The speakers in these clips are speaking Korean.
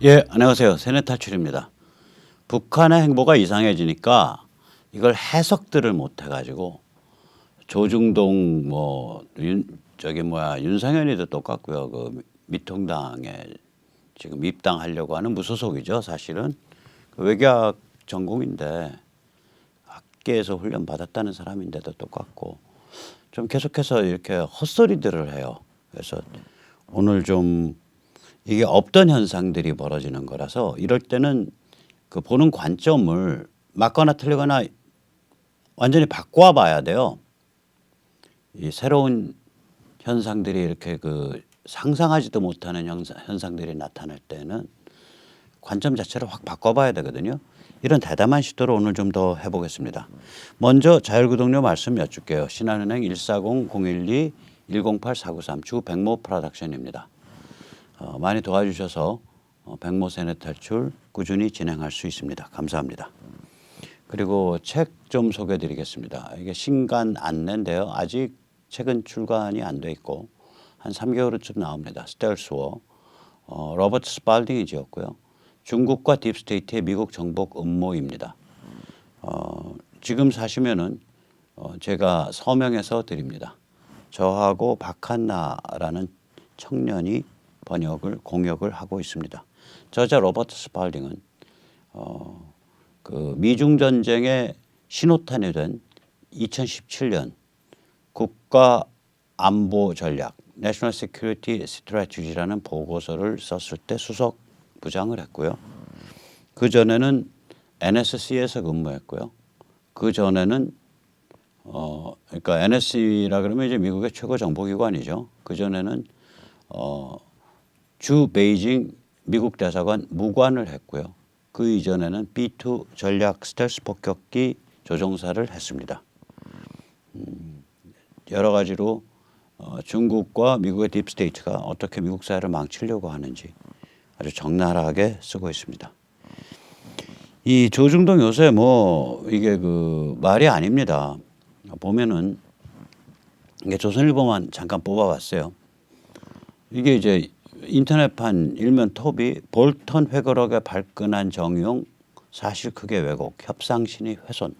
예, 안녕하세요. 세뇌탈출입니다. 북한의 행보가 이상해지니까 이걸 해석들을 못 해가지고 조중동 윤상현이도 똑같고요. 그 미통당에 지금 입당하려고 하는 무소속이죠. 사실은 그 외교학 전공인데 학계에서 훈련 받았다는 사람인데도 똑같고 좀 계속해서 이렇게 헛소리들을 해요. 그래서 오늘 좀 이게 없던 현상들이 벌어지는 거라서 이럴 때는 그 보는 관점을 맞거나 틀리거나 완전히 바꿔 봐야 돼요. 이 새로운 현상들이 이렇게 그 상상하지도 못하는 현상들이 나타날 때는 관점 자체를 확 바꿔봐야 되거든요. 이런 대담한 시도를 오늘 좀 더 해보겠습니다. 먼저 자율구독료 말씀 여쭐게요. 신한은행 140-012-108-493 주 백모 프로덕션입니다. 많이 도와주셔서 백모 세뇌 탈출 꾸준히 진행할 수 있습니다. 감사합니다. 그리고 책 좀 소개해 드리겠습니다. 이게 신간 안내인데요. 아직 책은 출간이 안 돼 있고 한 3개월쯤 나옵니다. 스텔스워 로버트 스팔딩이 지었고요. 중국과 딥스테이트의 미국 정복 음모입니다. 지금 사시면은 제가 서명해서 드립니다. 저하고 박한나라는 청년이 공역을 하고 있습니다. 저자 로버트 스팔딩은 그 미중 전쟁의 신호탄이 된 2017년 국가 안보 전략 National Security Strategy라는 보고서를 썼을 때 수석 부장을 했고요. 그 전에는 NSC에서 근무했고요. 그 전에는 그러니까 NSC라 그러면 이제 미국의 최고 정보기관이죠. 그 전에는 주 베이징 미국 대사관 무관을 했고요. 그 이전에는 B2 전략 스텔스 폭격기 조종사를 했습니다. 여러 가지로 중국과 미국의 딥스테이트가 어떻게 미국 사회를 망치려고 하는지 아주 적나라하게 쓰고 있습니다. 이 조중동 요새 이게 그 말이 아닙니다. 보면은 이게 조선일보만 잠깐 뽑아봤어요. 이게 이제 인터넷판 일면 톱이 볼턴 회고록에 발끈한 정의용 사실 크게 왜곡 협상신의 훼손.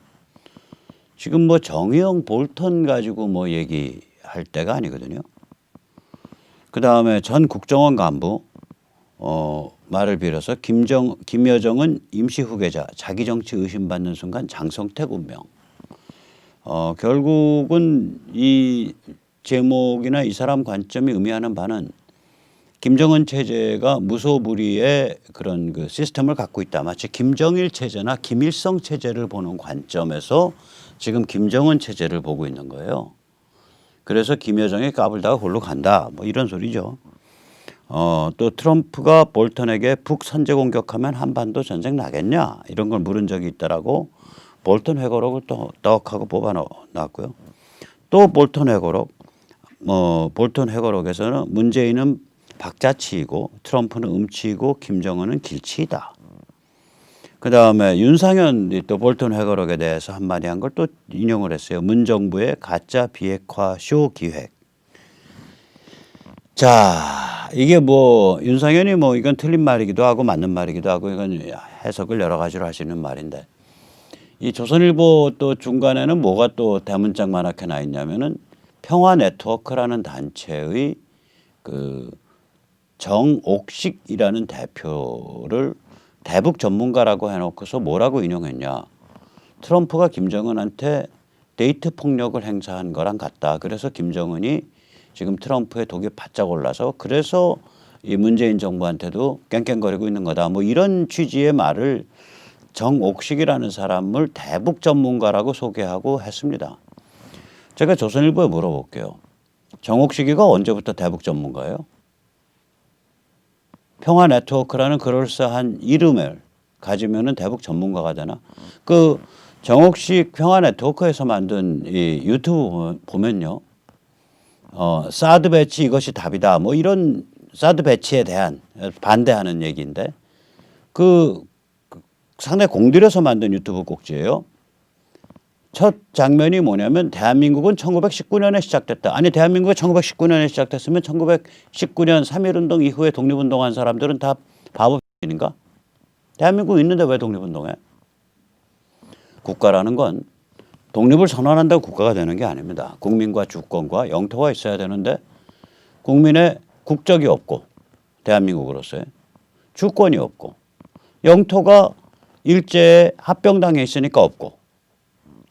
지금 정의용 볼턴 가지고 얘기할 때가 아니거든요. 그 다음에 전 국정원 간부 말을 빌어서 김여정은 임시 후계자 자기 정치 의심받는 순간 장성택 운명. 결국은 이 제목이나 이 사람 관점이 의미하는 바는 김정은 체제가 무소불위의 그런 그 시스템을 갖고 있다. 마치 김정일 체제나 김일성 체제를 보는 관점에서 지금 김정은 체제를 보고 있는 거예요. 그래서 김여정이 까불다가 홀로 간다. 이런 소리죠. 또 트럼프가 볼턴에게 북 선제 공격하면 한반도 전쟁 나겠냐 이런 걸 물은 적이 있다라고 볼턴 회고록을 또 떡하고 뽑아 놨고요. 또 볼턴 회고록에서는 문재인은 박자치이고 트럼프는 음치이고 김정은은 길치이다. 그다음에 윤상현 또 볼턴 회고록에 대해서 한마디 한 걸 또 인용을 했어요. 문정부의 가짜 비핵화 쇼 기획. 자, 이게 윤상현이 이건 틀린 말이기도 하고 맞는 말이기도 하고 이건 해석을 여러 가지로 하시는 말인데 이 조선일보 또 중간에는 뭐가 또 대문짝만하게 나 있냐면은 평화네트워크라는 단체의 그 정옥식이라는 대표를 대북 전문가라고 해놓고서 뭐라고 인용했냐. 트럼프가 김정은한테 데이트 폭력을 행사한 거랑 같다. 그래서 김정은이 지금 트럼프의 독이 바짝 올라서 그래서 이 문재인 정부한테도 깽깽거리고 있는 거다. 이런 취지의 말을 정옥식이라는 사람을 대북 전문가라고 소개하고 했습니다. 제가 조선일보에 물어볼게요. 정옥식이가 언제부터 대북 전문가예요? 평화네트워크라는 그럴싸한 이름을 가지면은 대북 전문가가 되나? 그 정옥식 평화네트워크에서 만든 이 유튜브 보면요. 사드 배치 이것이 답이다. 이런 사드 배치에 대한 반대하는 얘기인데 상당히 공들여서 만든 유튜브 꼭지예요. 첫 장면이 뭐냐면 대한민국은 1919년에 시작됐다. 아니 대한민국이 1919년에 시작됐으면 1919년 3.1운동 이후에 독립운동한 사람들은 다 바보 인가? 대한민국 있는데 왜 독립운동해? 국가라는 건 독립을 선언한다고 국가가 되는 게 아닙니다. 국민과 주권과 영토가 있어야 되는데 국민의 국적이 없고 대한민국으로서의 주권이 없고 영토가 일제에 합병당해 있으니까 없고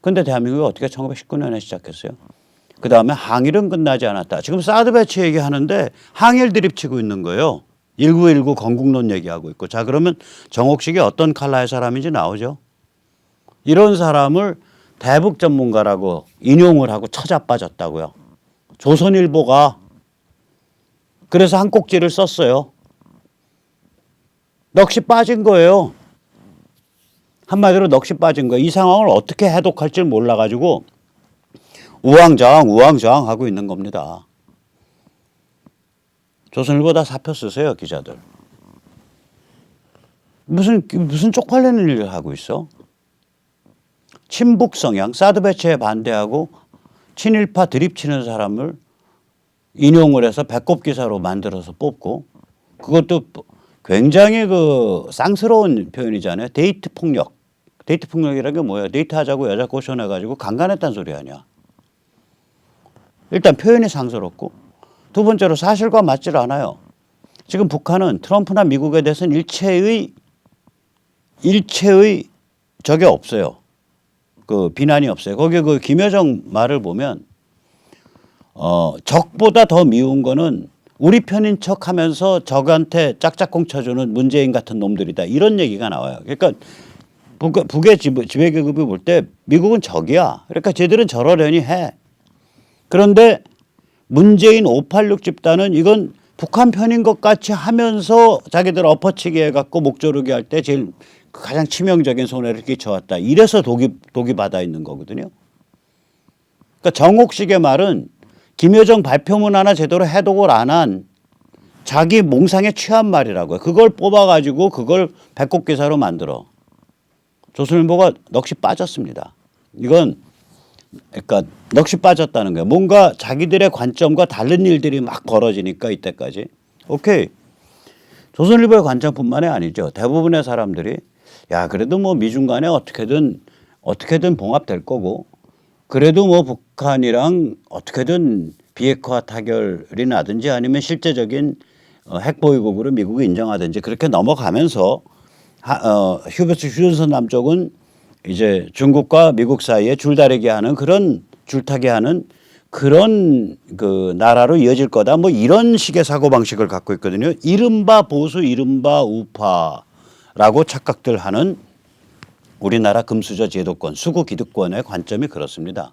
근데 대한민국이 어떻게 1919년에 시작했어요? 그 다음에 항일은 끝나지 않았다. 지금 사드 배치 얘기하는데 항일 드립치고 있는 거예요. 1919 건국론 얘기하고 있고 자 그러면 정옥식이 어떤 컬러의 사람인지 나오죠. 이런 사람을 대북 전문가라고 인용을 하고 처자빠졌다고요. 조선일보가 그래서 한 꼭지를 썼어요. 넋이 빠진 거예요. 한마디로 넋이 빠진 거예요. 이 상황을 어떻게 해독할지 몰라가지고 우왕좌왕 하고 있는 겁니다. 조선일보 다 사표 쓰세요, 기자들. 무슨 쪽팔리는 일을 하고 있어? 친북 성향, 사드 배치에 반대하고 친일파 드립치는 사람을 인용을 해서 배꼽 기사로 만들어서 뽑고 그것도 굉장히 그 쌍스러운 표현이잖아요. 데이트 폭력. 데이트 폭력이라는 게 뭐예요? 데이트하자고 여자 꼬셔내가지고 강간했다는 소리 아니야. 일단 표현이 상스럽고 두 번째로 사실과 맞질 않아요. 지금 북한은 트럼프나 미국에 대해서는 일체의 적이 없어요. 그 비난이 없어요. 거기에 그 김여정 말을 보면 적보다 더 미운 거는 우리 편인 척하면서 적한테 짝짝꿍 쳐주는 문재인 같은 놈들이다. 이런 얘기가 나와요. 그러니까 북의 지배계급이 볼 때 미국은 적이야. 그러니까 쟤들은 저러려니 해. 그런데 문재인 586 집단은 이건 북한 편인 것 같이 하면서 자기들 엎어치기 해갖고 목조르기 할 때 제일 가장 치명적인 손해를 끼쳐왔다. 이래서 독이 받아 있는 거거든요. 그러니까 정옥식의 말은 김여정 발표문 하나 제대로 해독을 안 한 자기 몽상에 취한 말이라고요. 그걸 뽑아가지고 그걸 배꼽 기사로 만들어. 조선일보가 넋이 빠졌습니다. 이건 그러니까 넋이 빠졌다는 거예요. 뭔가 자기들의 관점과 다른 일들이 막 벌어지니까 이때까지. 오케이. 조선일보의 관점뿐만이 아니죠. 대부분의 사람들이 야 그래도 뭐 미중 간에 어떻게든 봉합될 거고 그래도 뭐 북한이랑 어떻게든 비핵화 타결이 나든지 아니면 실제적인 핵보유국으로 미국이 인정하든지 그렇게 넘어가면서 휴전선 남쪽은 이제 중국과 미국 사이에 줄다리기 하는 줄타기 하는 그런 그 나라로 이어질 거다. 뭐 이런 식의 사고방식을 갖고 있거든요. 이른바 보수, 이른바 우파라고 착각들 하는 우리나라 금수저 제도권, 수구 기득권의 관점이 그렇습니다.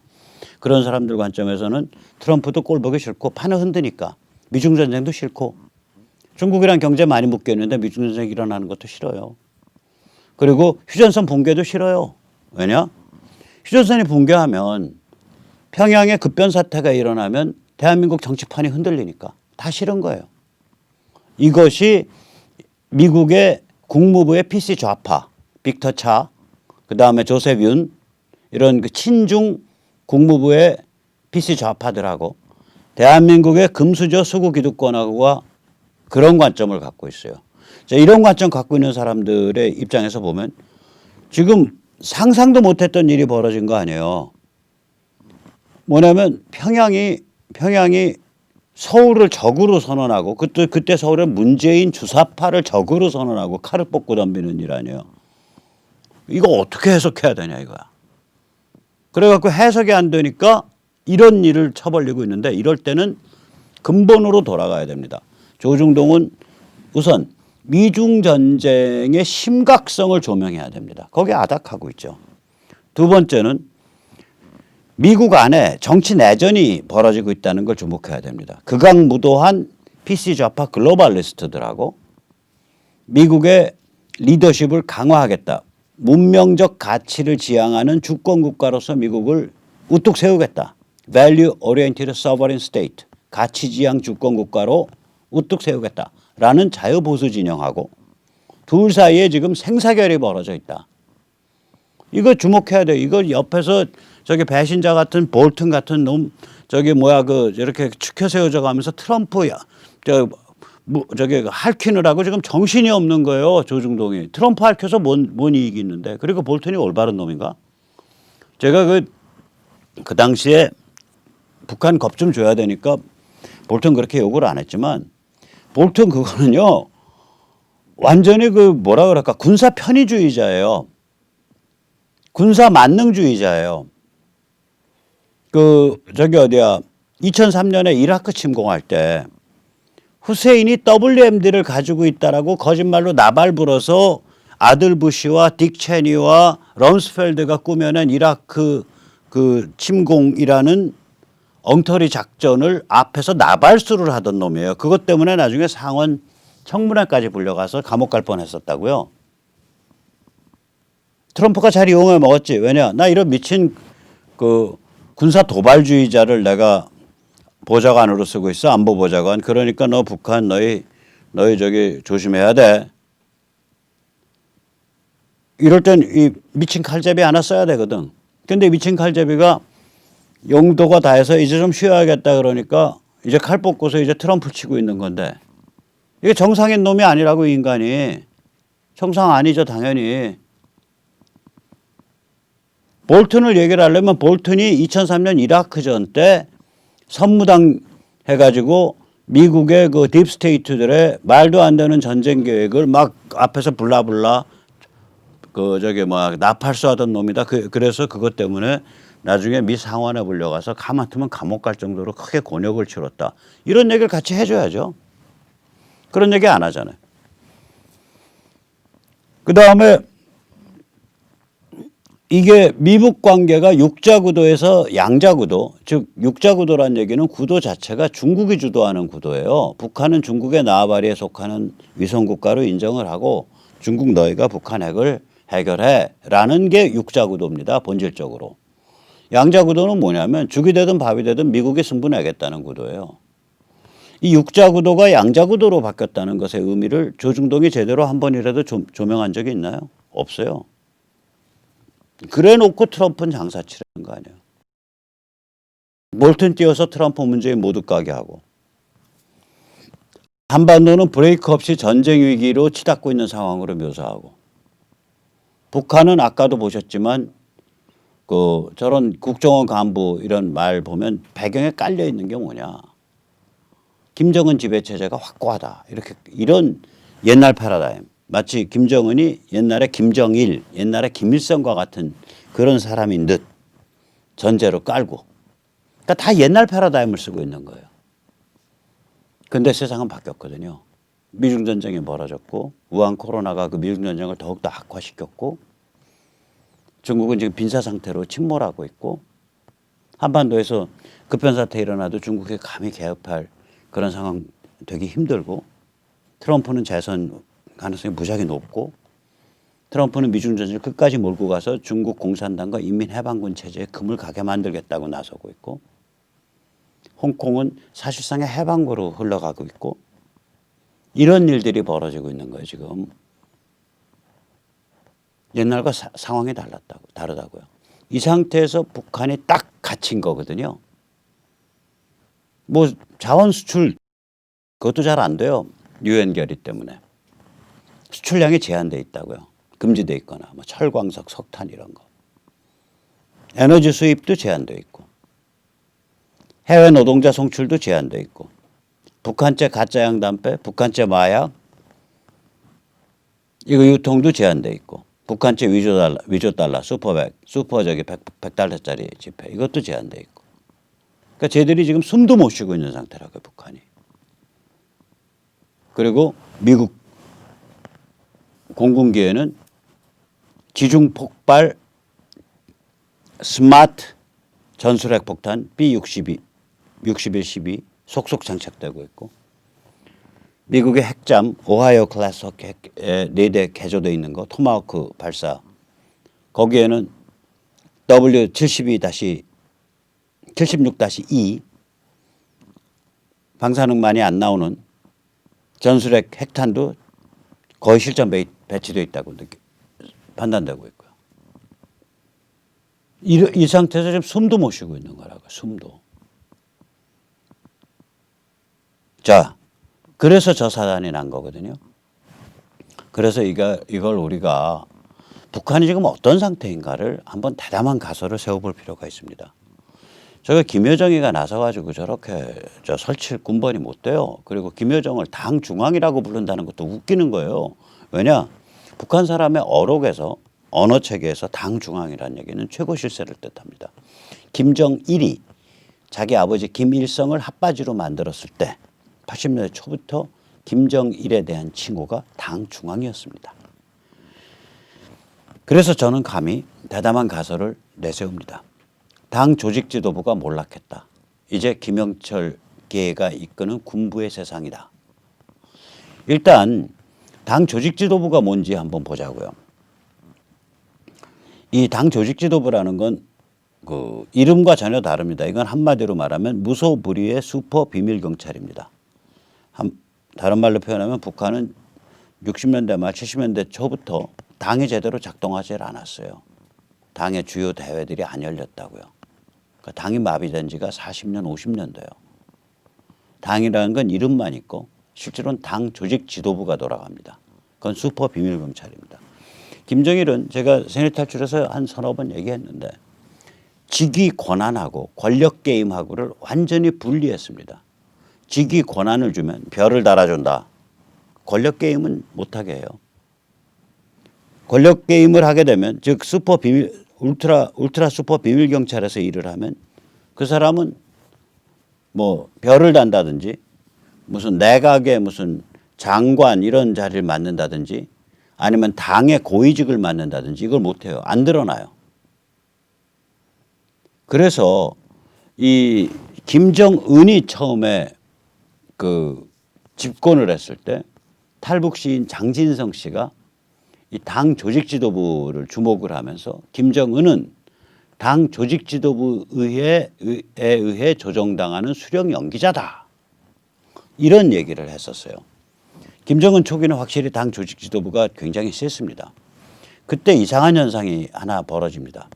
그런 사람들 관점에서는 트럼프도 꼴 보기 싫고 판을 흔드니까 미중전쟁도 싫고 중국이랑 경제 많이 묶여 있는데 미중전쟁 일어나는 것도 싫어요. 그리고 휴전선 붕괴도 싫어요. 왜냐? 휴전선이 붕괴하면 평양에 급변 사태가 일어나면 대한민국 정치판이 흔들리니까 다 싫은 거예요. 이것이 미국의 국무부의 PC 좌파, 빅터 차, 그다음에 조셉 윤 이런 그 친중 국무부의 PC 좌파들하고 대한민국의 금수저 수구 기득권하고가 그런 관점을 갖고 있어요. 자, 이런 관점 갖고 있는 사람들의 입장에서 보면 지금 상상도 못했던 일이 벌어진 거 아니에요. 뭐냐면 평양이 서울을 적으로 선언하고 그때 서울은 문재인 주사파를 적으로 선언하고 칼을 뽑고 덤비는 일 아니에요. 이거 어떻게 해석해야 되냐 이거야. 그래갖고 해석이 안 되니까 이런 일을 쳐벌리고 있는데 이럴 때는 근본으로 돌아가야 됩니다. 조중동은 우선 미중 전쟁의 심각성을 조명해야 됩니다. 거기에 아닥하고 있죠. 두 번째는 미국 안에 정치 내전이 벌어지고 있다는 걸 주목해야 됩니다. 극악무도한 PC 좌파 글로벌리스트들하고 미국의 리더십을 강화하겠다. 문명적 가치를 지향하는 주권국가로서 미국을 우뚝 세우겠다. Value Oriented Sovereign State, 가치지향 주권국가로 우뚝 세우겠다라는 자유보수 진영하고 둘 사이에 지금 생사결이 벌어져 있다. 이거 주목해야 돼요. 이걸 옆에서 저기 배신자 같은 볼튼 같은 놈 저기 뭐야 그 이렇게 축혀 세워져 가면서 트럼프야 뭐 저기 할퀴느라고 지금 정신이 없는 거예요. 조중동이. 트럼프 할퀴어서 뭔 이익이 있는데. 그리고 볼턴이 올바른 놈인가? 제가 그 당시에 북한 겁 좀 줘야 되니까 볼턴 그렇게 욕을 안 했지만 볼턴 그거는요. 완전히 뭐라 그럴까? 군사 편의주의자예요. 군사 만능주의자예요. 저기 어디야? 2003년에 이라크 침공할 때 후세인이 WMD를 가지고 있다라고 거짓말로 나발 불어서 아들 부시와 딕 체니와 럼스펠드가 꾸며낸 이라크 침공이라는 엉터리 작전을 앞에서 나발수를 하던 놈이에요. 그것 때문에 나중에 상원 청문회까지 불려가서 감옥 갈 뻔했었다고요. 트럼프가 잘 이용해 먹었지. 왜냐? 나 이런 미친 군사 도발주의자를 내가 보좌관으로 쓰고 있어. 안보 보좌관. 그러니까 너 북한 너희 저기 조심해야 돼. 이럴 땐 이 미친 칼잡이 하나 써야 되거든. 근데 미친 칼잡이가 용도가 다해서 이제 좀 쉬어야겠다 그러니까 이제 칼 뽑고서 이제 트럼프 치고 있는 건데 이게 정상인 놈이 아니라고 인간이. 정상 아니죠 당연히. 볼턴을 얘기를 하려면 볼턴이 2003년 이라크전 때 선무당 해가지고 미국의 딥스테이트들의 말도 안 되는 전쟁 계획을 막 앞에서 불라불라 나팔수하던 놈이다. 그래서 그것 때문에 나중에 미 상원에 불려가서 가만두면 감옥 갈 정도로 크게 곤욕을 치렀다. 이런 얘기를 같이 해줘야죠. 그런 얘기 안 하잖아요. 그다음에 이게 미북 관계가 육자구도에서 양자구도, 즉 육자구도란 얘기는 구도 자체가 중국이 주도하는 구도예요. 북한은 중국의 나와바리에 속하는 위성국가로 인정을 하고 중국 너희가 북한 핵을 해결해라는 게 육자구도입니다. 본질적으로. 양자구도는 뭐냐면 죽이 되든 밥이 되든 미국이 승부내겠다는 구도예요. 이 육자구도가 양자구도로 바뀌었다는 것의 의미를 조중동이 제대로 한 번이라도 조명한 적이 있나요? 없어요. 그래 놓고 트럼프는 장사치라는 거 아니에요. 볼턴 띄워서 트럼프 문재인 모두 까게 하고. 한반도는 브레이크 없이 전쟁 위기로 치닫고 있는 상황으로 묘사하고. 북한은 아까도 보셨지만 저런 국정원 간부 이런 말 보면 배경에 깔려 있는 게 뭐냐. 김정은 지배체제가 확고하다. 이런 옛날 패러다임. 마치 김정은이 옛날에 김정일, 옛날에 김일성과 같은 그런 사람인 듯 전제로 깔고. 그러니까 다 옛날 패러다임을 쓰고 있는 거예요. 근데 세상은 바뀌었거든요. 미중전쟁이 벌어졌고 우한 코로나가 그 미중전쟁을 더욱더 악화시켰고 중국은 지금 빈사 상태로 침몰하고 있고 한반도에서 급변 사태 일어나도 중국이 감히 개입할 그런 상황 되기 힘들고 트럼프는 재선 가능성이 무지하게 높고 트럼프는 미중전쟁을 끝까지 몰고 가서 중국 공산당과 인민해방군 체제에 금을 가게 만들겠다고 나서고 있고 홍콩은 사실상의 해방으로 흘러가고 있고 이런 일들이 벌어지고 있는 거예요 지금. 옛날과 상황이 다르다고요. 이 상태에서 북한이 딱 갇힌 거거든요. 뭐 자원 수출 그것도 잘 안 돼요. 유엔 결의 때문에. 수출량이 제한돼 있다고요. 금지돼 있거나 뭐 철광석, 석탄 이런 거. 에너지 수입도 제한돼 있고. 해외 노동자 송출도 제한돼 있고. 북한제 가짜 양담배, 북한제 마약 이거 유통도 제한돼 있고. 북한제 위조 달러, 슈퍼 저기 100달러짜리 지폐 이것도 제한돼 있고. 그러니까 쟤들이 지금 숨도 못 쉬고 있는 상태라고요, 북한이. 그리고 미국 공군기에는 지중 폭발 스마트 전술핵 폭탄 B-62, 61-12 속속 장착되고 있고 미국의 핵잠 오하이오 클래스 핵 4대 개조되어 있는 거 토마호크 발사 거기에는 W-76-2 방사능 많이 안 나오는 전술핵 핵탄도 거의 실전 배치되어 있다고 판단되고 있고요. 이 상태에서 지금 숨도 못 쉬고 있는 거라고요. 숨도. 자, 그래서 저 사단이 난 거거든요. 그래서 이걸 우리가 북한이 지금 어떤 상태인가를 한번 대담한 가설을 세워볼 필요가 있습니다. 저가 김여정이가 나서가지고 저렇게 설칠 군번이 못 돼요. 그리고 김여정을 당 중앙이라고 부른다는 것도 웃기는 거예요. 왜냐? 북한 사람의 어록에서 언어 체계에서 당 중앙이라는 얘기는 최고 실세를 뜻합니다. 김정일이 자기 아버지 김일성을 핫바지로 만들었을 때 80년대 초부터 김정일에 대한 칭호가 당 중앙이었습니다. 그래서 저는 감히 대담한 가설을 내세웁니다. 당 조직 지도부가 몰락했다. 이제 김영철 계가 이끄는 군부의 세상이다. 일단 당 조직 지도부가 뭔지 한번 보자고요. 이 당 조직 지도부라는 건 그 이름과 전혀 다릅니다. 이건 한마디로 말하면 무소불위의 슈퍼 비밀 경찰입니다. 다른 말로 표현하면 북한은 60년대 말 70년대 초부터 당이 제대로 작동하지 않았어요. 당의 주요 대회들이 안 열렸다고요. 그러니까 당이 마비된 지가 40년, 50년 돼요. 당이라는 건 이름만 있고 실제로는 당 조직 지도부가 돌아갑니다. 그건 슈퍼 비밀 경찰입니다. 김정일은 제가 생일탈출에서 한 서너 번 얘기했는데 직위 권한하고 권력 게임하고를 완전히 분리했습니다. 직위 권한을 주면 별을 달아준다. 권력 게임은 못하게 해요. 권력 게임을 하게 되면 즉 슈퍼 비밀 울트라 슈퍼 비밀 경찰에서 일을 하면 그 사람은 뭐 별을 단다든지 무슨 내각의 무슨 장관 이런 자리를 맡는다든지 아니면 당의 고위직을 맡는다든지 이걸 못해요. 안 드러나요. 그래서 이 김정은이 처음에 그 집권을 했을 때 탈북 시인 장진성 씨가 이 당 조직 지도부를 주목을 하면서 김정은은 당 조직 지도부에 의해 조정당하는 수령 연기자다. 이런 얘기를 했었어요. 김정은 초기는 확실히 당 조직 지도부가 굉장히 셌습니다. 그때 이상한 현상이 하나 벌어집니다.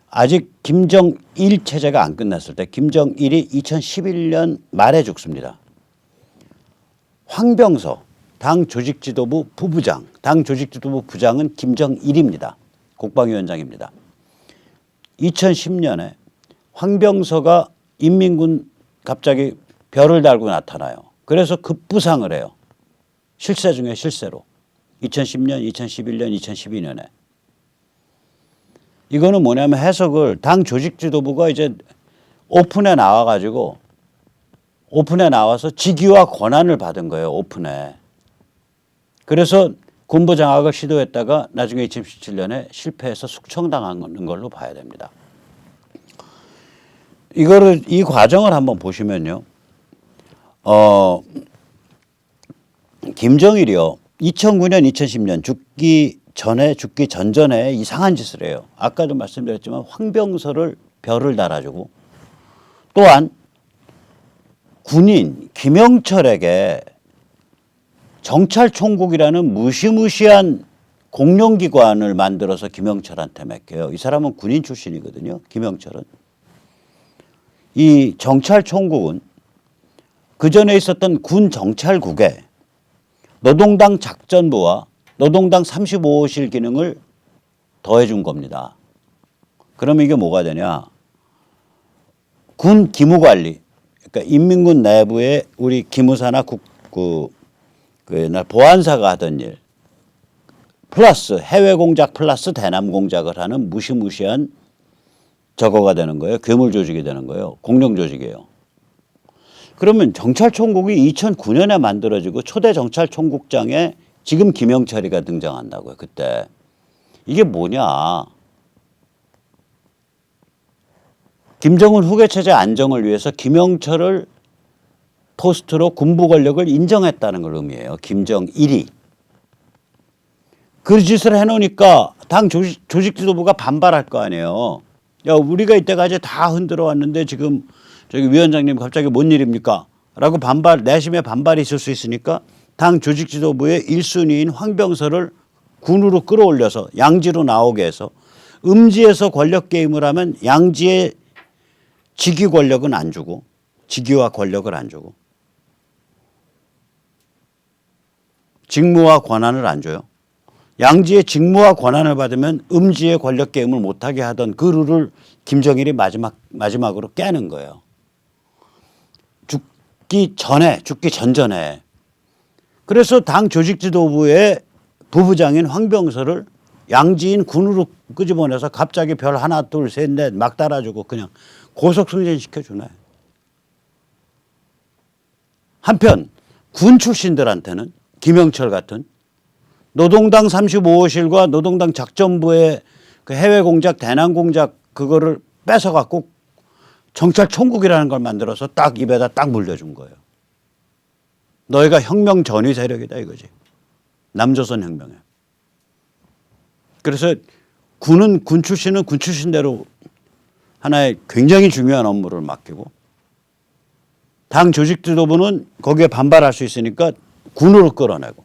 아직 김정일 체제가 안 끝났을 때 김정일이 2011년 말에 죽습니다. 황병서 당 조직지도부 부부장, 당 조직지도부 부장은 김정일입니다. 국방위원장입니다. 2010년에 황병서가 인민군 갑자기 별을 달고 나타나요. 그래서 급부상을 해요. 실세 중에 실세로. 2010년, 2011년, 2012년에. 이거는 뭐냐면 해석을 당 조직지도부가 이제 오픈에 나와가지고 오픈에 나와서 직위와 권한을 받은 거예요. 오픈에. 그래서 군부 장악을 시도했다가 나중에 2017년에 실패해서 숙청당하는 걸로 봐야 됩니다. 이 과정을 한번 보시면요. 김정일이요. 2009년, 2010년 죽기 전전에 이상한 짓을 해요. 아까도 말씀드렸지만 황병서를 별을 달아주고 또한 군인 김영철에게 정찰총국이라는 무시무시한 공룡기관을 만들어서 김영철한테 맡겨요. 이 사람은 군인 출신이거든요. 김영철은. 이 정찰총국은 그전에 있었던 군 정찰국에 노동당 작전부와 노동당 35호실 기능을 더해준 겁니다. 그러면 이게 뭐가 되냐. 군 기무관리, 그러니까 인민군 내부에 우리 기무사나 보안사가 하던 일, 플러스 해외 공작 플러스 대남 공작을 하는 무시무시한 저거가 되는 거예요. 괴물 조직이 되는 거예요. 공룡 조직이에요. 그러면 정찰총국이 2009년에 만들어지고 초대 정찰총국장에 지금 김영철이가 등장한다고요. 그때. 이게 뭐냐. 김정은 후계 체제 안정을 위해서 김영철을 포스트로 군부 권력을 인정했다는 걸 의미해요. 김정일이. 그 짓을 해놓으니까 당 조직 지도부가 반발할 거 아니에요. 야, 우리가 이때까지 다 흔들어 왔는데 지금 저기 위원장님 갑자기 뭔 일입니까? 라고 내심의 반발이 있을 수 있으니까 당 조직 지도부의 1순위인 황병서를 군으로 끌어올려서 양지로 나오게 해서 음지에서 권력 게임을 하면 양지의 직위 권력은 안 주고 직위와 권력을 안 주고 직무와 권한을 안 줘요. 양지의 직무와 권한을 받으면 음지의 권력 게임을 못하게 하던 그 룰을 김정일이 마지막으로 깨는 거예요. 죽기 전전에. 그래서 당 조직지도부의 부부장인 황병서를 양지인 군으로 끄집어내서 갑자기 별 하나 둘 셋 넷 막 따라주고 그냥 고속승진시켜주네. 한편 군 출신들한테는 김영철 같은 노동당 35호실과 노동당 작전부의 그 해외 공작 대남 공작 그거를 뺏어갖고 정찰총국이라는 걸 만들어서 딱 입에다 딱 물려준 거예요. 너희가 혁명 전위 세력이다 이거지. 남조선 혁명에. 그래서 군 출신은 군 출신대로 하나의 굉장히 중요한 업무를 맡기고 당 조직 지도부는 거기에 반발할 수 있으니까 군으로 끌어내고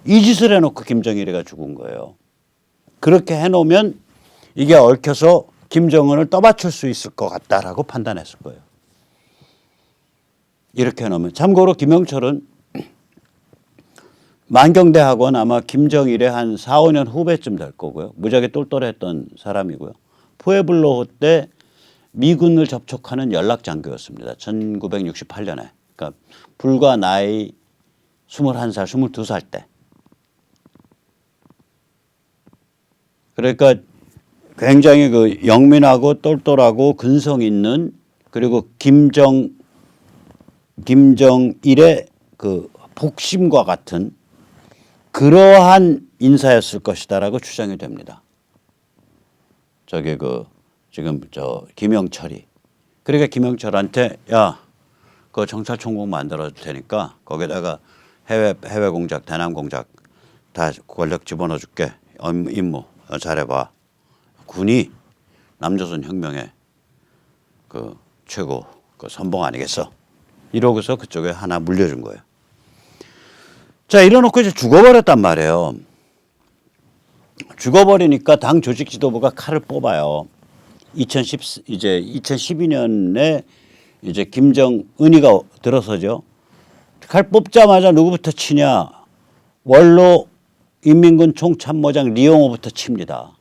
이 짓을 해놓고 김정일이가 죽은 거예요. 그렇게 해놓으면 이게 얽혀서 김정은을 떠받칠 수 있을 것 같다라고 판단했을 거예요. 이렇게 해놓으면. 참고로 김영철은 만경대학원 아마 김정일의 한 4, 5년 후배쯤 될 거고요. 무지하게 똘똘했던 사람이고요. 푸에블로 때 미군을 접촉하는 연락장교였습니다. 1968년에. 그러니까 불과 나이 21살, 22살 때. 그러니까 굉장히 그 영민하고 똘똘하고 근성 있는 그리고 김정일의 그 복심과 같은 그러한 인사였을 것이다라고 추정이 됩니다. 저게 지금 김영철이. 그러니까 김영철한테 야, 그 정찰총국 만들어도 되니까 거기다가 해외 공작, 대남 공작 다 권력 집어넣어 줄게. 임무 잘해봐. 군이 남조선 혁명의 그 최고 그 선봉 아니겠어? 이러고서 그쪽에 하나 물려준 거예요. 자, 이래놓고 이제 죽어버렸단 말이에요. 죽어버리니까 당 조직 지도부가 칼을 뽑아요. 2012년에 이제 김정은이가 들어서죠. 칼 뽑자마자 누구부터 치냐? 원로 인민군 총참모장 리용호부터 칩니다.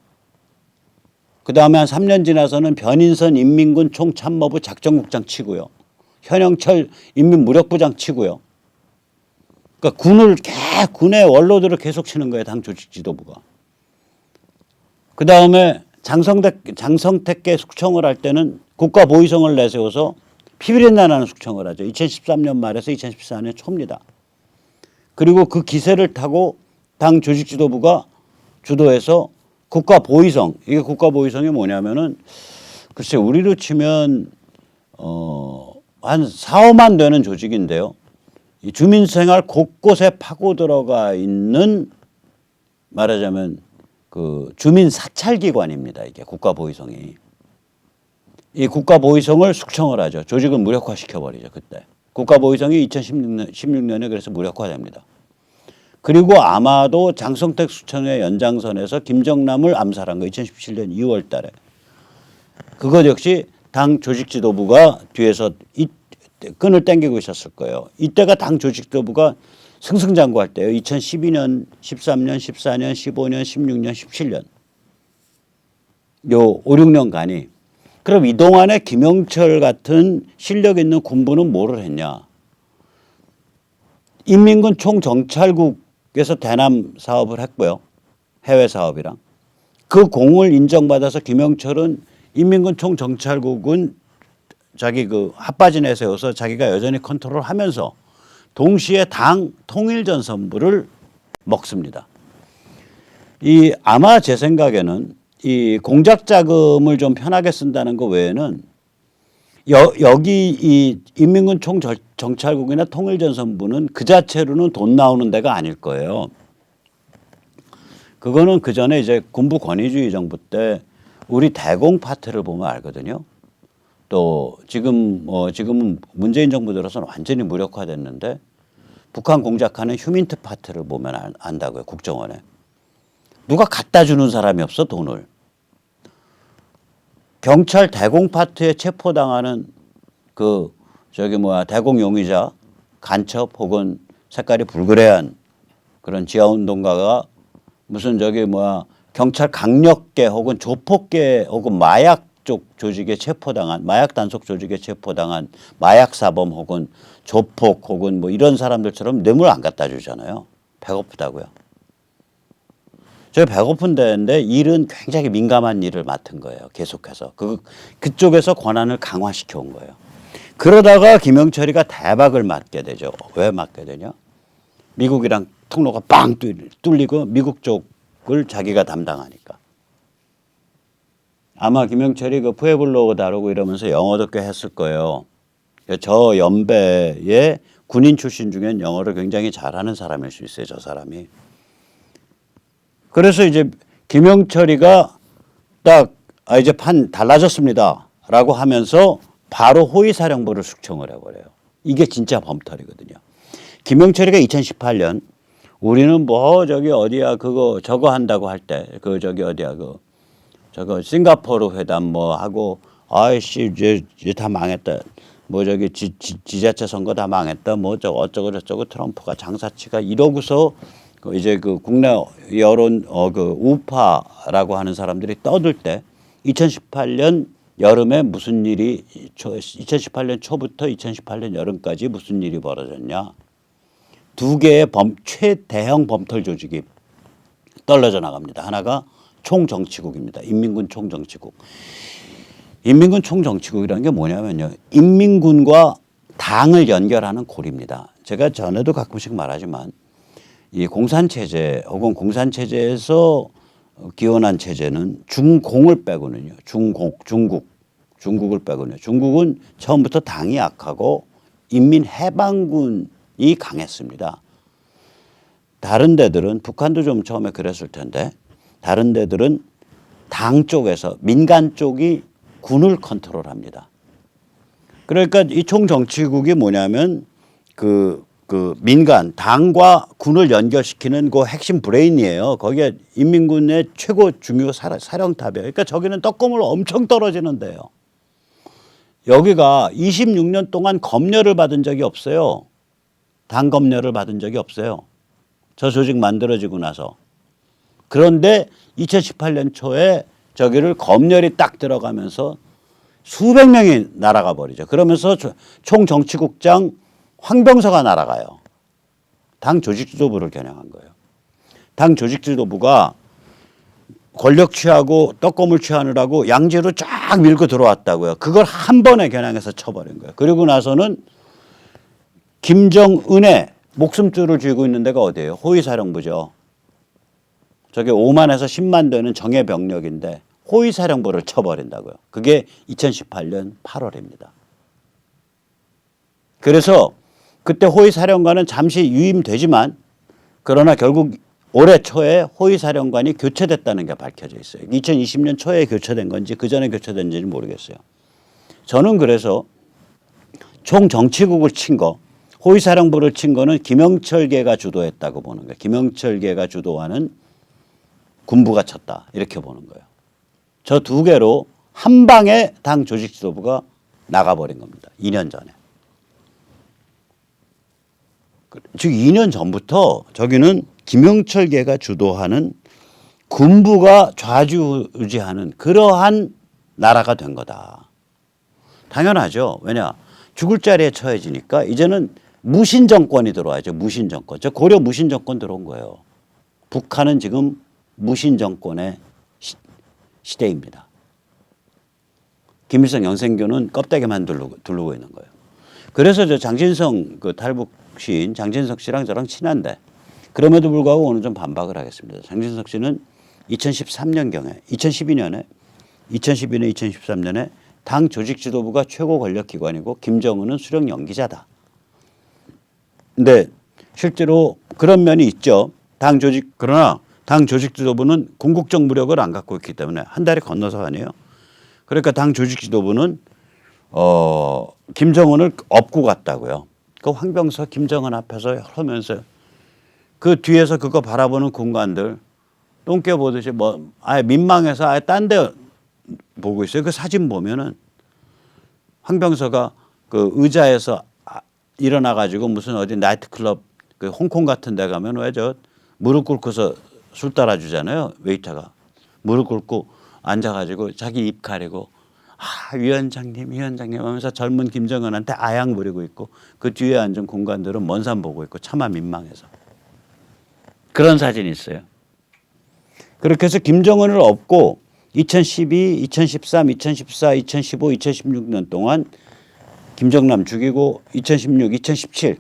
그 다음에 한 3년 지나서는 변인선 인민군 총참모부 작전국장 치고요. 현영철 인민무력부장 치고요. 그러니까 군의 원로들을 계속 치는 거예요. 당 조직 지도부가. 그 다음에 장성택계 숙청을 할 때는 국가보위성을 내세워서 피비린내 나는 숙청을 하죠. 2013년 말에서 2014년 초입니다. 그리고 그 기세를 타고 당 조직 지도부가 주도해서 국가보위성, 이게 국가보위성이 뭐냐면은 글쎄 우리로 치면 한 4, 5만 되는 조직인데요. 이 주민생활 곳곳에 파고 들어가 있는 말하자면 그 주민 사찰기관입니다. 이게 국가보위성이. 이 국가보위성을 숙청을 하죠. 조직을 무력화시켜버리죠. 그때. 국가보위성이 2016년에 그래서 무력화됩니다. 그리고 아마도 장성택 숙청의 연장선에서 김정남을 암살한 거 2017년 2월 달에. 그것 역시 당 조직 지도부가 뒤에서 끈을 당기고 있었을 거예요. 이때가 당 조직 지도부가 승승장구할 때예요. 2012년, 13년, 14년, 15년, 16년, 17년. 요 5, 6년간이. 그럼 이 동안에 김영철 같은 실력 있는 군부는 뭐를 했냐. 인민군 총정찰국에서 대남 사업을 했고요. 해외 사업이랑. 그 공을 인정받아서 김영철은 인민군 총정찰국은 자기 그 핫바지 내세워서 자기가 여전히 컨트롤하면서 동시에 당 통일전선부를 먹습니다. 아마 제 생각에는 이 공작 자금을 좀 편하게 쓴다는 거 외에는 여기 이 인민군 총정찰국이나 통일전선부는 그 자체로는 돈 나오는 데가 아닐 거예요. 그거는 그 전에 이제 군부 권위주의 정부 때 우리 대공 파트를 보면 알거든요. 또 지금은 문재인 정부 들어서는 완전히 무력화됐는데 북한 공작하는 휴민트 파트를 보면 안다고요. 국정원에. 누가 갖다 주는 사람이 없어 돈을. 경찰 대공 파트에 체포당하는 대공 용의자 간첩 혹은 색깔이 불그레한 그런 지하운동가가 무슨 저기 뭐야 경찰 강력계 혹은 조폭계 혹은 마약 쪽 조직에 체포당한 마약 단속 조직에 체포당한 마약 사범 혹은 조폭 혹은 뭐 이런 사람들처럼 뇌물 안 갖다 주잖아요. 배고프다고요. 저 배고픈 데인데 일은 굉장히 민감한 일을 맡은 거예요. 계속해서 그쪽에서 권한을 강화시켜 온 거예요. 그러다가 김영철이가 대박을 맞게 되죠. 왜 맞게 되냐? 미국이랑 통로가 빵 뚫리고 미국 쪽을 자기가 담당하니까. 아마 김영철이 그 푸에블로 다루고 이러면서 영어도 꽤 했을 거예요. 저 연배의 군인 출신 중엔 영어를 굉장히 잘하는 사람일 수 있어요. 저 사람이. 그래서 이제 김영철이가 딱 이제 판 달라졌습니다라고 하면서 바로 호위사령부를 숙청을 해버려요. 이게 진짜 범털이거든요. 김영철이가 2018년 우리는 뭐 저기 어디야 그거 저거 한다고 할 때 그 저기 어디야 그 저거 싱가포르 회담 뭐 하고 아이씨 이제 다 망했다. 뭐 저기 지자체 선거 다 망했다. 뭐 저거 어쩌고 저쩌고 트럼프가 장사치가 이러고서 이제 그 국내 여론 그 우파라고 하는 사람들이 떠들 때 2018년 여름에 무슨 일이 2018년 초부터 2018년 여름까지 무슨 일이 벌어졌냐. 두 개의 최대형 범털 조직이 떨어져 나갑니다. 하나가 총정치국입니다. 인민군 총정치국. 인민군 총정치국이라는 게 뭐냐면요. 인민군과 당을 연결하는 고리입니다. 제가 전에도 가끔씩 말하지만 이 공산체제 혹은 공산체제에서 기원한 체제는 중공을 빼고는요. 중국을 빼고는요. 중국은 처음부터 당이 약하고 인민해방군이 강했습니다. 다른 데들은 북한도 좀 처음에 그랬을 텐데 다른 데들은 당 쪽에서 민간 쪽이 군을 컨트롤합니다. 그러니까 이 총정치국이 뭐냐면 그 민간 당과 군을 연결시키는 그 핵심 브레인이에요. 거기에 인민군의 최고 중요 사령탑이에요. 그러니까 저기는 떡고물 엄청 떨어지는데요. 여기가 26년 동안 검열을 받은 적이 없어요. 당 검열을 받은 적이 없어요. 저 조직 만들어지고 나서. 그런데 2018년 초에 저기를 검열이 딱 들어가면서 수백 명이 날아가 버리죠. 그러면서 총정치국장 황병서가 날아가요. 당 조직지도부를 겨냥한 거예요. 당 조직지도부가 권력 취하고 떡고물 취하느라고 양지로 쫙 밀고 들어왔다고요. 그걸 한 번에 겨냥해서 쳐버린 거예요. 그리고 나서는 김정은의 목숨줄을 쥐고 있는 데가 어디예요? 호위사령부죠. 저게 5만에서 10만 되는 정예 병력인데 호위사령부를 쳐버린다고요. 그게 2018년 8월입니다. 그래서 그때 호위사령관은 잠시 유임되지만 그러나 결국 올해 초에 호위사령관이 교체됐다는 게 밝혀져 있어요. 2020년 초에 교체된 건지 그 전에 교체된지는 모르겠어요. 저는 그래서 총정치국을 친 거, 호위사령부를 친 거는 김영철계가 주도했다고 보는 거예요. 김영철계가 주도하는 군부가 쳤다 이렇게 보는 거예요. 저 두 개로 한 방에 당 조직지도부가 나가버린 겁니다. 2년 전에. 즉 2년 전부터 저기는 김영철계가 주도하는 군부가 좌지우지하는 그러한 나라가 된 거다. 당연하죠. 왜냐 죽을 자리에 처해지니까 이제는 무신정권이 들어와야죠. 무신정권. 저 고려 무신정권 들어온 거예요. 북한은 지금 무신정권의 시대입니다. 김일성 영생교는 껍데기만 두르고 있는 거예요. 그래서 저 장진성 그 탈북 시인 장진석 씨랑 저랑 친한데 그럼에도 불구하고 오늘 좀 반박을 하겠습니다. 장진석 씨는 2013년경에 2012년, 2013년에 당 조직지도부가 최고 권력기관이고 김정은은 수령 연기자다. 근데 실제로 그런 면이 있죠. 그러나 당 조직지도부는 궁극적 무력을 안 갖고 있기 때문에 한 달이 건너서 아니에요. 그러니까 당 조직지도부는 김정은을 업고 갔다고요. 그 황병서 김정은 앞에서 하면서 그 뒤에서 그거 바라보는 군관들 똥개 보듯이 뭐 아예 민망해서 아예 딴 데 보고 있어요. 그 사진 보면은 황병서가 그 의자에서 일어나 가지고 무슨 어디 나이트클럽 그 홍콩 같은 데 가면 왜 저 무릎 꿇고서 술 따라주잖아요. 웨이터가. 무릎 꿇고 앉아가지고 자기 입 가리고 위원장님 하면서 젊은 김정은한테 아양 부리고 있고 그 뒤에 앉은 군관들은 먼 산 보고 있고 차마 민망해서. 그런 사진이 있어요. 그렇게 해서 김정은을 업고 2012, 2013, 2014, 2015, 2016년 동안 김정남 죽이고 2016, 2017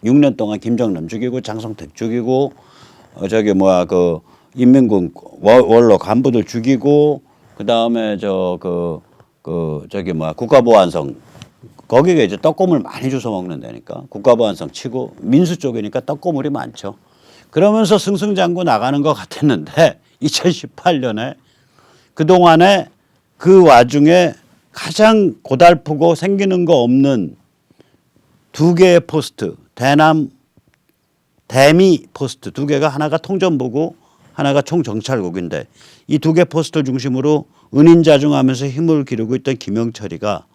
6년 동안 김정남 죽이고 장성택 죽이고 그 인민군 원로 간부들 죽이고 그다음에 국가보안성 거기가 이제 떡고물 많이 주워 먹는 데니까 국가보안성 치고 민수 쪽이니까 떡고물이 많죠. 그러면서 승승장구 나가는 것 같았는데 2018년에 그동안에 그 와중에 가장 고달프고 생기는 거 없는 두 개의 포스트 대남 대미 포스트 두 개가 하나가 통전부고 하나가 총정찰국인데 이 두 개 포스트 중심으로 은인자중하면서 힘을 기르고 있던 김영철이가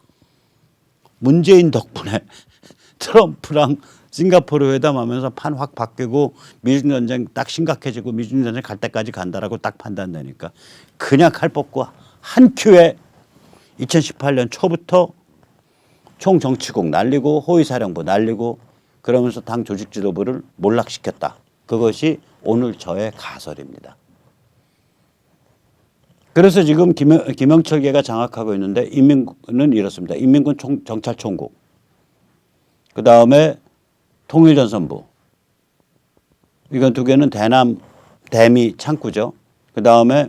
문재인 덕분에 트럼프랑 싱가포르 회담하면서 판 확 바뀌고 미중전쟁 딱 심각해지고 미중전쟁 갈 때까지 간다라고 딱 판단되니까 그냥 칼 뽑고 한 큐에 2018년 초부터 총정치국 날리고 호위사령부 날리고 그러면서 당 조직 지도부를 몰락시켰다. 그것이 오늘 저의 가설입니다. 그래서 지금 김영철계가 장악하고 있는데 인민군은 이렇습니다. 인민군 정찰총국 그다음에 통일전선부 이건 두 개는 대남 대미 창구죠. 그다음에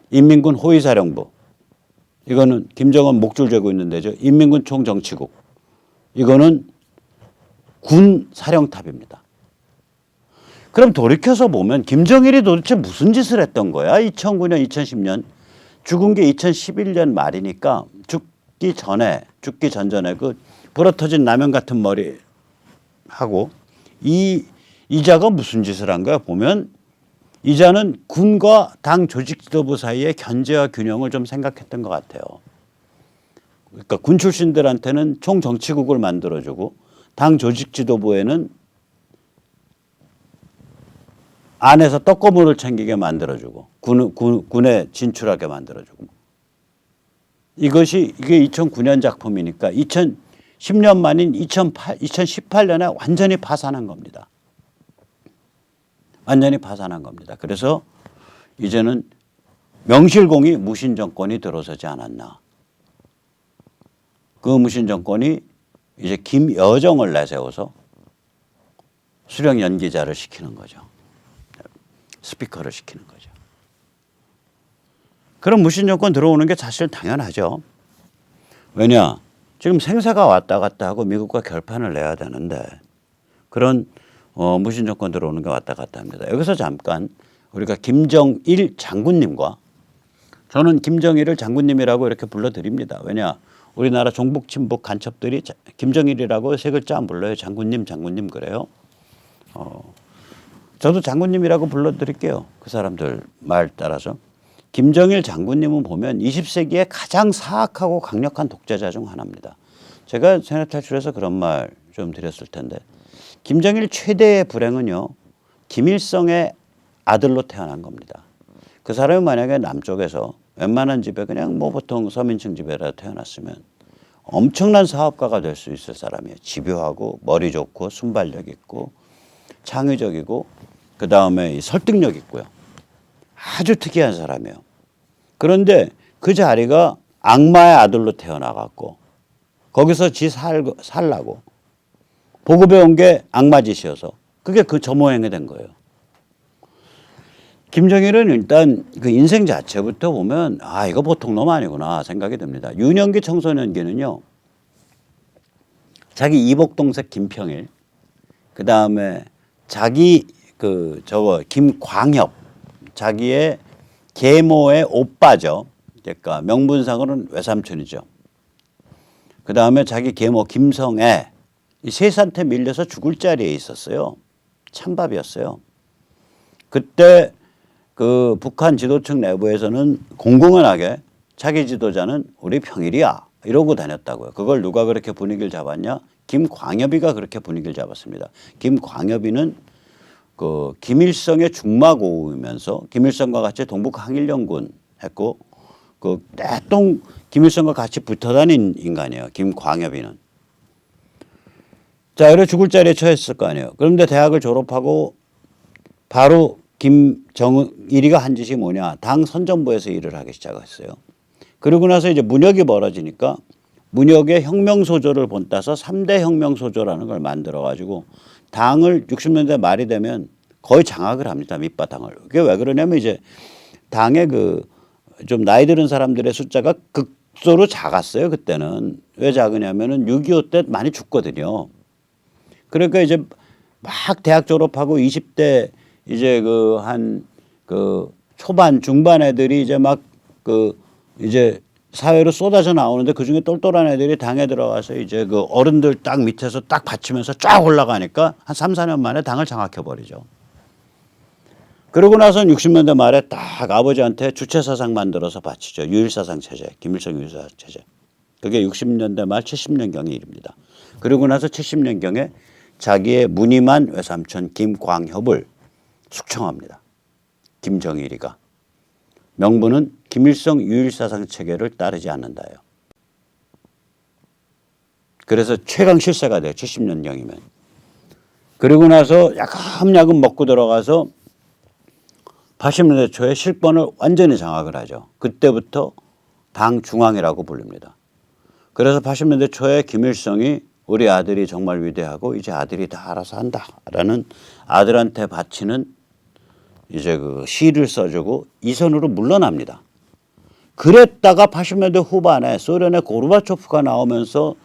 인민군 호위사령부 이거는 김정은 목줄 재고 있는 데죠. 인민군 총정치국 이거는 군 사령탑입니다. 그럼 돌이켜서 보면 김정일이 도대체 무슨 짓을 했던 거야? 2009년, 2010년 죽은 게 2011년 말이니까 죽기 전전에 그 부러터진 라면 같은 머리 하고 이자가 무슨 짓을 한 거야? 보면 이자는 군과 당 조직 지도부 사이의 견제와 균형을 좀 생각했던 것 같아요. 그러니까 군 출신들한테는 총정치국을 만들어주고 당 조직 지도부에는 안에서 떡고물을 챙기게 만들어주고 군에 진출하게 만들어주고 이게 2009년 작품이니까 2010년 만인 2018년에 완전히 파산한 겁니다. 완전히 파산한 겁니다. 그래서 이제는 명실공히 무신 정권이 들어서지 않았나. 그 무신 정권이 이제 김여정을 내세워서 수령 연기자를 시키는 거죠. 스피커를 시키는 거죠. 그럼 무신 정권 들어오는 게 사실 당연하죠. 왜냐? 지금 생사가 왔다 갔다 하고 미국과 결판을 내야 되는데 그런 무신 정권 들어오는 게 왔다 갔다 합니다. 여기서 잠깐 우리가 김정일 장군님과 저는 김정일을 장군님이라고 이렇게 불러드립니다. 왜냐? 우리나라 종북 친북 간첩들이 김정일이라고 세 글자 안 불러요. 장군님 그래요. 저도 장군님이라고 불러드릴게요. 그 사람들 말 따라서. 김정일 장군님은 보면 20세기에 가장 사악하고 강력한 독재자 중 하나입니다. 제가 세뇌탈출에서 그런 말 좀 드렸을 텐데 김정일 최대의 불행은요. 김일성의 아들로 태어난 겁니다. 그 사람이 만약에 남쪽에서 웬만한 집에 그냥 보통 서민층 집에라 태어났으면 엄청난 사업가가 될 수 있을 사람이에요. 집요하고 머리 좋고 순발력 있고 창의적이고 그다음에 설득력 있고요. 아주 특이한 사람이에요. 그런데 그 자리가 악마의 아들로 태어나갖고 거기서 살라고 보급해 온 게 악마 짓이어서 그게 저 모양이 된 거예요. 김정일은 일단 그 인생 자체부터 보면 이거 보통 놈 아니구나 생각이 듭니다. 유년기 청소년기는요. 자기 이복동생 김평일 그다음에 자기 김광엽 자기의 계모의 오빠죠. 그러니까 명분상으로는 외삼촌이죠. 그다음에 자기 계모 김성애 이 셋한테 밀려서 죽을 자리에 있었어요. 찬밥이었어요. 그때 그 북한 지도층 내부에서는 공공연하게 자기 지도자는 우리 평일이야 이러고 다녔다고요. 그걸 누가 그렇게 분위기를 잡았냐? 김광엽이가 그렇게 분위기를 잡았습니다. 김광엽이는 그 김일성의 중마고우면서 김일성과 같이 동북 항일연군 했고 그 때똥 김일성과 같이 붙어 다닌 인간이에요. 김광엽이는. 자, 이래 죽을 자리에 처했을 거 아니에요. 그런데 대학을 졸업하고 바로 김정일이가 한 짓이 뭐냐. 당 선전부에서 일을 하기 시작했어요. 그러고 나서 이제 문혁이 벌어지니까 문혁의 혁명소조를 본따서 3대 혁명소조라는 걸 만들어 가지고 당을 60년대 말이 되면 거의 장악을 합니다. 밑바탕을. 그게 왜 그러냐면 이제 당의 그 좀 나이 들은 사람들의 숫자가 극소로 작았어요. 그때는. 왜 작으냐면은 6.25 때 많이 죽거든요. 그러니까 이제 막 대학 졸업하고 20대 이제 그 한 그 초반 중반 애들이 이제 막 그 이제 사회로 쏟아져 나오는데 그중에 똘똘한 애들이 당에 들어가서 이제 그 어른들 딱 밑에서 딱 받치면서 쫙 올라가니까 한 3, 4년 만에 당을 장악해 버리죠. 그러고 나서는 60년대 말에 딱 아버지한테 주체사상 만들어서 바치죠. 유일사상 체제, 김일성 유일사상 체제. 그게 60년대 말 70년경의 일입니다. 그러고 나서 70년경에 자기의 무늬만 외삼촌 김광협을 숙청합니다. 김정일이가. 명분은 김일성 유일사상 체계를 따르지 않는다예요. 그래서 최강 실세가 돼요. 70년경이면. 그리고 나서 야금야금 먹고 들어가서 80년대 초에 실권을 완전히 장악을 하죠. 그때부터 당 중앙이라고 불립니다. 그래서 80년대 초에 김일성이 우리 아들이 정말 위대하고 이제 아들이 다 알아서 한다라는 아들한테 바치는 이제 그 시를 써주고 이선으로 물러납니다. 그랬다가 80년대 후반에 소련의 고르바초프가 나오면서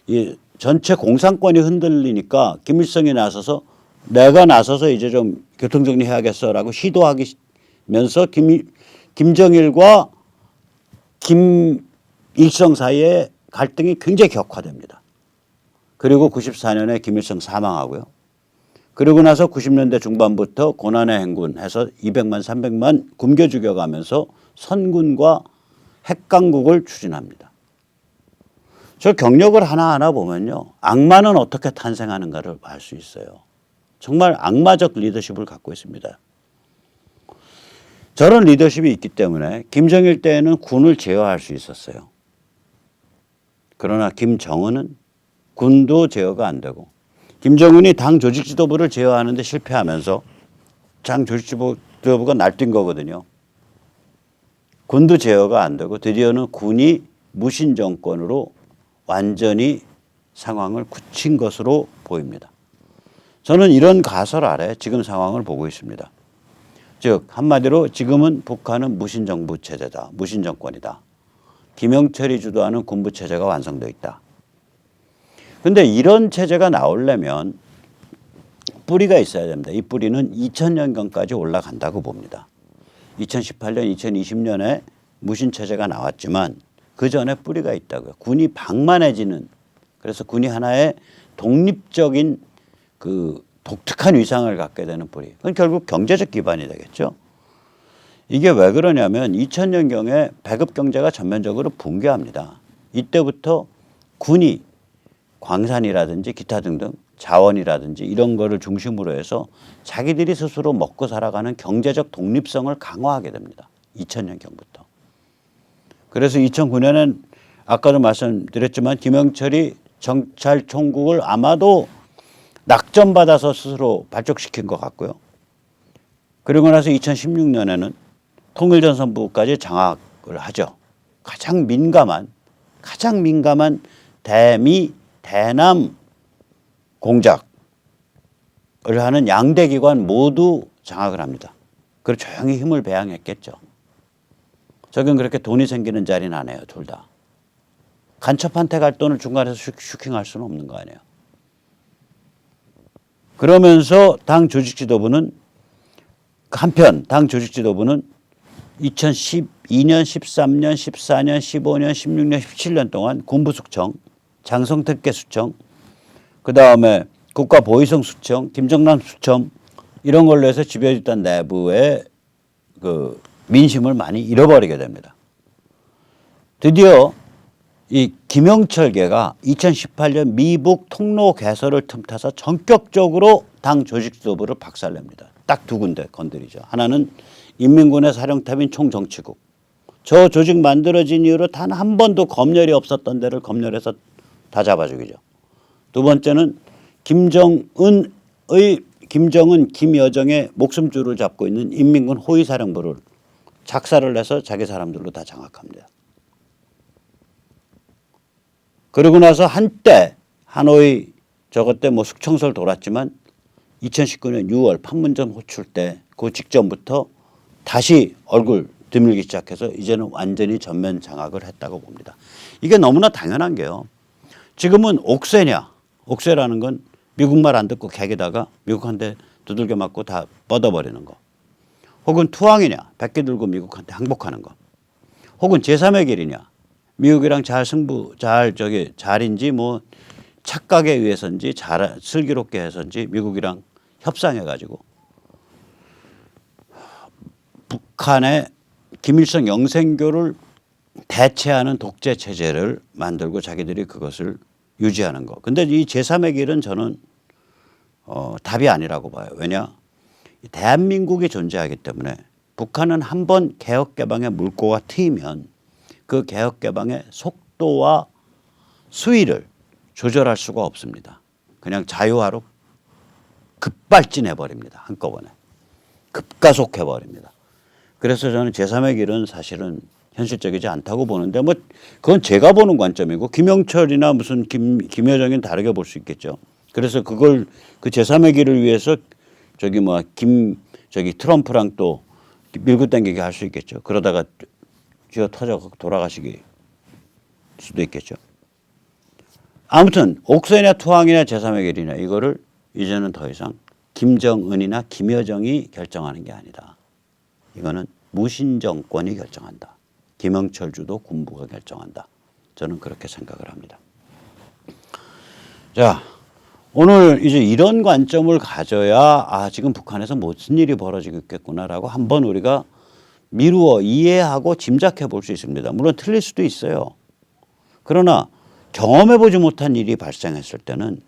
이 전체 공산권이 흔들리니까 김일성이 나서서 내가 나서서 이제 좀 교통정리해야겠어라고 시도하면서 김정일과 김일성 사이에 갈등이 굉장히 격화됩니다. 그리고 94년에 김일성 사망하고요. 그리고 나서 90년대 중반부터 고난의 행군해서 200만 300만 굶겨 죽여가면서 선군과 핵강국을 추진합니다. 저 경력을 하나하나 보면요. 악마는 어떻게 탄생하는가를 알 수 있어요. 정말 악마적 리더십을 갖고 있습니다. 저런 리더십이 있기 때문에 김정일 때에는 군을 제어할 수 있었어요. 그러나 김정은은 군도 제어가 안 되고 김정은이 당 조직 지도부를 제어하는 데 실패하면서 당 조직 지도부가 날뛴 거거든요. 군도 제어가 안 되고 드디어는 군이 무신 정권으로 완전히 상황을 굳힌 것으로 보입니다. 저는 이런 가설 아래 지금 상황을 보고 있습니다. 즉 한마디로 지금은 북한은 무신정부 체제다. 무신정권이다. 김영철이 주도하는 군부 체제가 완성되어 있다. 그런데 이런 체제가 나오려면 뿌리가 있어야 됩니다. 이 뿌리는 2000년경까지 올라간다고 봅니다. 2018년, 2020년에 무신체제가 나왔지만 그 전에 뿌리가 있다고요. 군이 방만해지는, 그래서 군이 하나의 독립적인 그 독특한 위상을 갖게 되는 뿌리. 그건 결국 경제적 기반이 되겠죠. 이게 왜 그러냐면 2000년경에 배급 경제가 전면적으로 붕괴합니다. 이때부터 군이 광산이라든지 기타 등등 자원이라든지 이런 거를 중심으로 해서 자기들이 스스로 먹고 살아가는 경제적 독립성을 강화하게 됩니다. 2000년경부터. 그래서 2009년엔 아까도 말씀드렸지만 김영철이 정찰총국을 아마도 낙점받아서 스스로 발족시킨 것 같고요. 그리고 나서 2016년에는 통일전선부까지 장악을 하죠. 가장 민감한 대미, 대남 공작을 하는 양대 기관 모두 장악을 합니다. 그리고 조용히 힘을 배양했겠죠. 저긴 그렇게 돈이 생기는 자리는 안 해요. 둘 다. 간첩한테 갈 돈을 중간에서 슈킹할 수는 없는 거 아니에요. 그러면서 당 조직지도부는 한편 당 조직지도부는 2012년, 13년, 14년, 15년, 16년, 17년 동안 군부수청, 장성특계수청, 그다음에 국가보위성수청, 김정남 수청 이런 걸로 해서 지배집단 내부의 그 민심을 많이 잃어버리게 됩니다. 드디어 이 김영철계가 2018년 미북 통로 개설을 틈타서 전격적으로 당 조직 지도부를 박살냅니다. 딱 두 군데 건드리죠. 하나는 인민군의 사령탑인 총정치국. 저 조직 만들어진 이후로 단 한 번도 검열이 없었던 데를 검열해서 다 잡아 죽이죠. 두 번째는 김정은, 김여정의 목숨줄을 잡고 있는 인민군 호위사령부를 작사를 해서 자기 사람들로 다 장악합니다. 그러고 나서 한때 하노이 저것 때 뭐 숙청설 돌았지만 2019년 6월 판문점 호출 때 그 직전부터 다시 얼굴 드밀기 시작해서 이제는 완전히 전면 장악을 했다고 봅니다. 이게 너무나 당연한 게요. 지금은 옥새냐. 옥새라는 건 미국말 안 듣고 객에다가 미국한테 두들겨 맞고 다 뻗어버리는 거. 혹은 투항이냐. 백기 들고 미국한테 항복하는 거. 혹은 제3의 길이냐. 미국이랑 잘인지 뭐 착각에 의해서인지 슬기롭게 해서인지 미국이랑 협상해가지고 북한의 김일성 영생교를 대체하는 독재 체제를 만들고 자기들이 그것을 유지하는 거. 근데 이 제3의 길은 저는 답이 아니라고 봐요. 왜냐? 대한민국이 존재하기 때문에 북한은 한번 개혁개방의 물꼬가 트이면 그 개혁개방의 속도와 수위를 조절할 수가 없습니다. 그냥 자유화로 급발진해버립니다. 한꺼번에. 급가속해버립니다. 그래서 저는 제3의 길은 사실은 현실적이지 않다고 보는데 뭐 그건 제가 보는 관점이고 김영철이나 무슨 김여정은 다르게 볼 수 있겠죠. 그래서 그걸 그 제3의 길을 위해서 트럼프랑 또 밀고 당기게 할 수 있겠죠. 그러다가 쥐어 터져 돌아가시기 수도 있겠죠. 아무튼 옥새냐 투항이냐 제3의 길이냐 이거를 이제는 더 이상 김정은이나 김여정이 결정하는 게 아니다. 이거는 무신 정권이 결정한다. 김영철 주도 군부가 결정한다. 저는 그렇게 생각을 합니다. 자, 오늘 이제 이런 관점을 가져야 지금 북한에서 무슨 일이 벌어지고 있겠구나라고 한번 우리가 미루어 이해하고 짐작해 볼 수 있습니다. 물론 틀릴 수도 있어요. 그러나 경험해 보지 못한 일이 발생했을 때는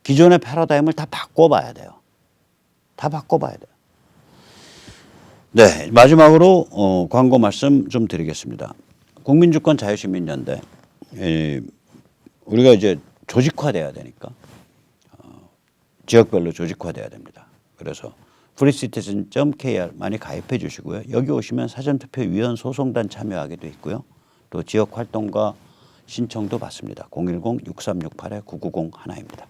기존의 패러다임을 다 바꿔봐야 돼요. 다 바꿔봐야 돼요. 네, 마지막으로 광고 말씀 좀 드리겠습니다. 국민주권 자유시민연대 우리가 이제 조직화돼야 되니까 지역별로 조직화돼야 됩니다. 그래서 freecitizen.kr 많이 가입해 주시고요. 여기 오시면 사전투표위원 소송단 참여하기도 있고요. 또 지역 활동과 신청도 받습니다. 010-6368-9901 하나입니다.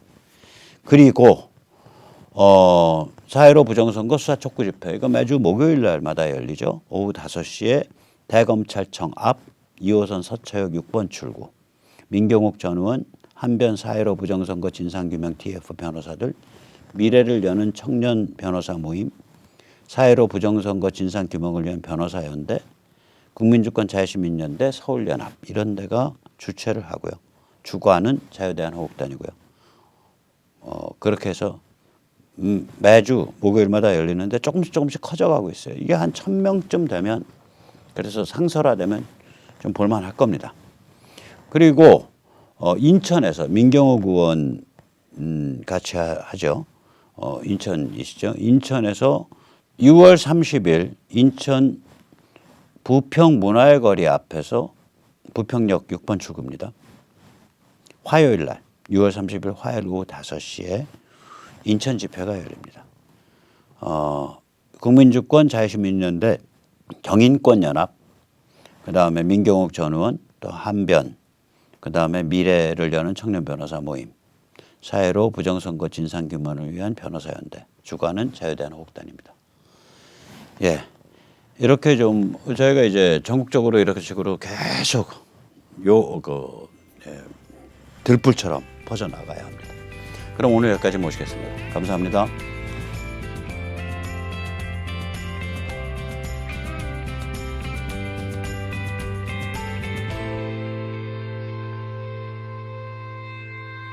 그리고 4.15 부정선거 수사 촉구 집회 이거 매주 목요일 날마다 열리죠. 오후 5시에 대검찰청 앞 2호선 서초역 6번 출구 민경욱 전 의원 한변 4.15 부정선거 진상규명 TF 변호사들 미래를 여는 청년 변호사 모임 4.15 부정선거 진상규명을 위한 변호사연대 국민주권 자유시민연대 서울연합 이런 데가 주최를 하고요. 주관은 자유대한호국단이고요. 그렇게 해서 매주 목요일마다 열리는데 조금씩 커져가고 있어요. 이게 한 1,000명쯤 되면 그래서 상설화되면 좀 볼만할 겁니다. 그리고 인천에서 민경욱 의원 같이 하죠. 인천이시죠. 인천에서 6월 30일 인천 부평문화의 거리 앞에서 부평역 6번 출구입니다. 화요일 날 6월 30일 화요일 오후 5시에 인천 집회가 열립니다. 국민주권 자유시민연대 경인권연합 그다음에 민경욱 전 의원 또 한변 그다음에 미래를 여는 청년 변호사 모임 4.15 부정선거 진상규명을 위한 변호사연대 주관은 자유대한호국단입니다. 예, 이렇게 좀 저희가 이제 전국적으로 이렇게 식으로 계속 들불처럼 퍼져나가야 합니다. 그럼 오늘 여기까지 모시겠습니다. 감사합니다.